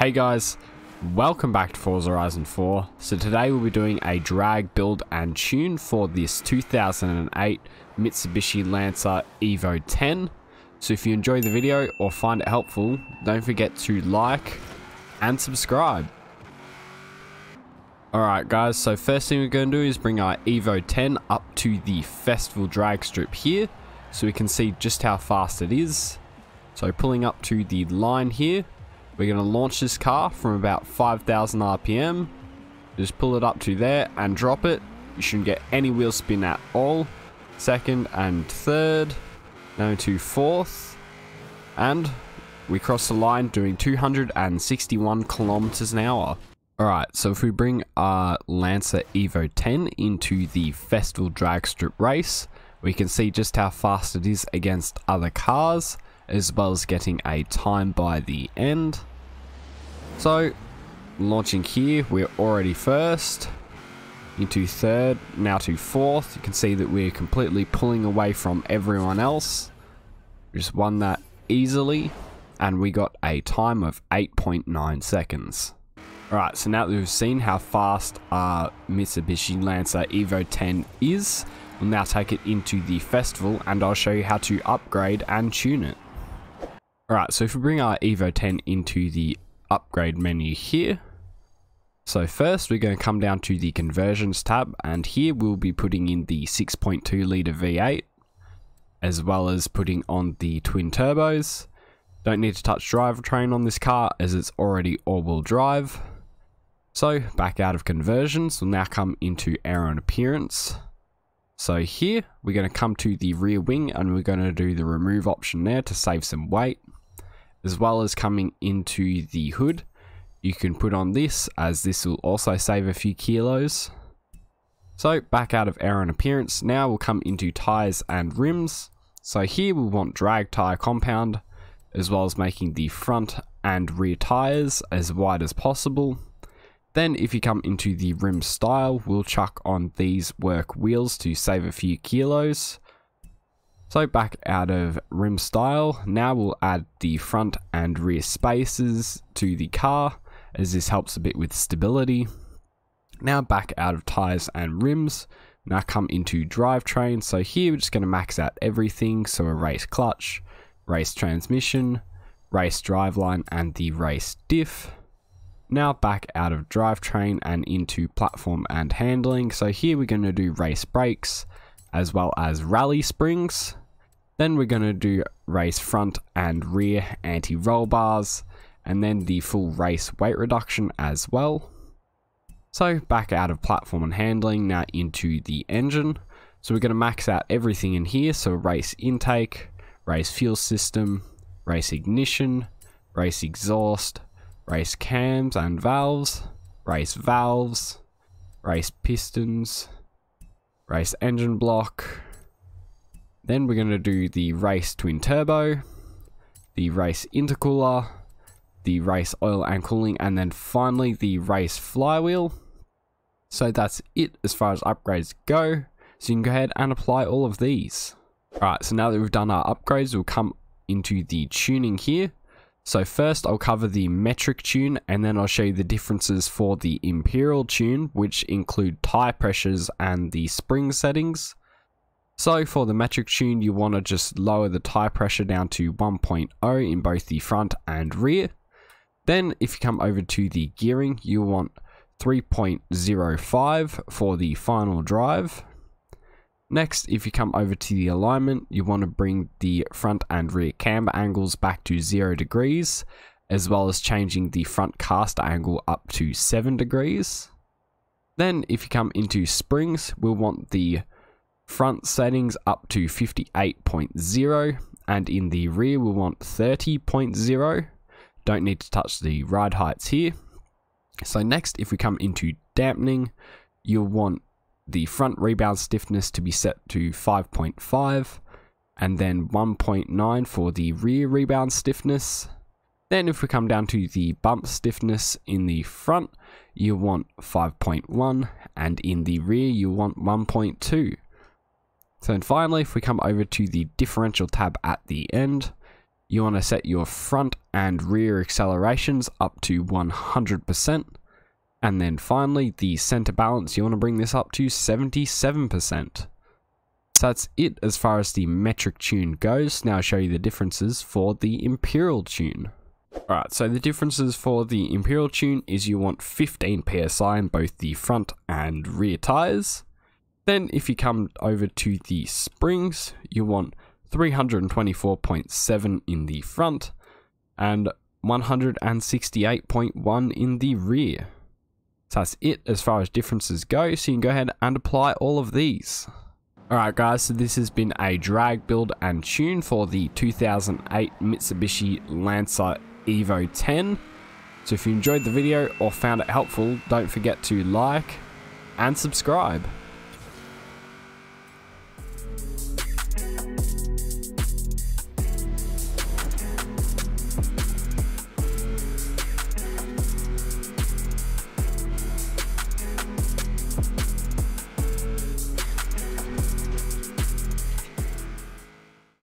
Hey guys, welcome back to Forza Horizon 4. So today we'll be doing a drag build and tune for this 2008 Mitsubishi Lancer Evo 10. So if you enjoy the video or find it helpful, don't forget to like and subscribe. Alright guys, so first thing we're going to do is bring our Evo 10 up to the festival drag strip here, so we can see just how fast it is. So pulling up to the line here, we're going to launch this car from about 5,000 RPM. Just pull it up to there and drop it. You shouldn't get any wheel spin at all. Second and third. Now to fourth. And we cross the line doing 261 kilometers an hour. Alright, so if we bring our Lancer Evo 10 into the festival drag strip race, we can see just how fast it is against other cars, as well as getting a time by the end. So, launching here, we're already first, into third, now to fourth. You can see that we're completely pulling away from everyone else. We just won that easily, and we got a time of 8.9 seconds. Alright, so now that we've seen how fast our Mitsubishi Lancer Evo 10 is, we'll now take it into the festival, and I'll show you how to upgrade and tune it. Alright, so if we bring our Evo 10 into the upgrade menu here, so first we're going to come down to the conversions tab, and here we'll be putting in the 6.2 litre V8, as well as putting on the twin turbos. Don't need to touch drivetrain on this car as it's already all-wheel drive. So back out of conversions, we'll now come into aero and appearance. So here we're going to come to the rear wing, and we're going to do the remove option there to save some weight. As well as coming into the hood, you can put on this, as this will also save a few kilos. So back out of aero and appearance, now we'll come into tires and rims. So here we'll want drag tire compound, as well as making the front and rear tires as wide as possible. Then if you come into the rim style, we'll chuck on these work wheels to save a few kilos. So back out of rim style, now we'll add the front and rear spacers to the car, as this helps a bit with stability. Now back out of tires and rims, now come into drivetrain. So here we're just going to max out everything, so a race clutch, race transmission, race driveline, and the race diff. Now back out of drivetrain and into platform and handling. So here we're going to do race brakes, as well as rally springs. Then we're going to do race front and rear anti-roll bars, and then the full race weight reduction as well. So back out of platform and handling, now into the engine. So we're going to max out everything in here, so race intake, race fuel system, race ignition, race exhaust, race cams and valves, race pistons, race engine block. Then we're going to do the race twin turbo, the race intercooler, the race oil and cooling, and then finally the race flywheel. So that's it as far as upgrades go. So you can go ahead and apply all of these. Alright, so now that we've done our upgrades, we'll come into the tuning here. So first I'll cover the metric tune, and then I'll show you the differences for the imperial tune, which include tire pressures and the spring settings. So for the metric tune, you want to just lower the tire pressure down to 1.0 in both the front and rear. Then if you come over to the gearing, you want 3.05 for the final drive. Next, if you come over to the alignment, you want to bring the front and rear camber angles back to 0 degrees, as well as changing the front caster angle up to 7 degrees. Then if you come into springs, we'll want the front settings up to 58.0, and in the rear we'll want 30.0. Don't need to touch the ride heights here. So next, if we come into dampening, you'll want the front rebound stiffness to be set to 5.5, and then 1.9 for the rear rebound stiffness. Then if we come down to the bump stiffness in the front, you want 5.1, and in the rear you want 1.2. So then finally, if we come over to the differential tab at the end, you want to set your front and rear accelerations up to 100%. And then finally, the center balance, you want to bring this up to 77%. So that's it as far as the metric tune goes. Now I'll show you the differences for the Imperial tune. Alright, so the differences for the Imperial tune is you want 15 PSI in both the front and rear tires. Then if you come over to the springs, you want 324.7 in the front and 168.1 in the rear. So that's it as far as differences go, so you can go ahead and apply all of these. Alright guys, so this has been a drag build and tune for the 2008 Mitsubishi Lancer Evo 10. So if you enjoyed the video or found it helpful, don't forget to like and subscribe.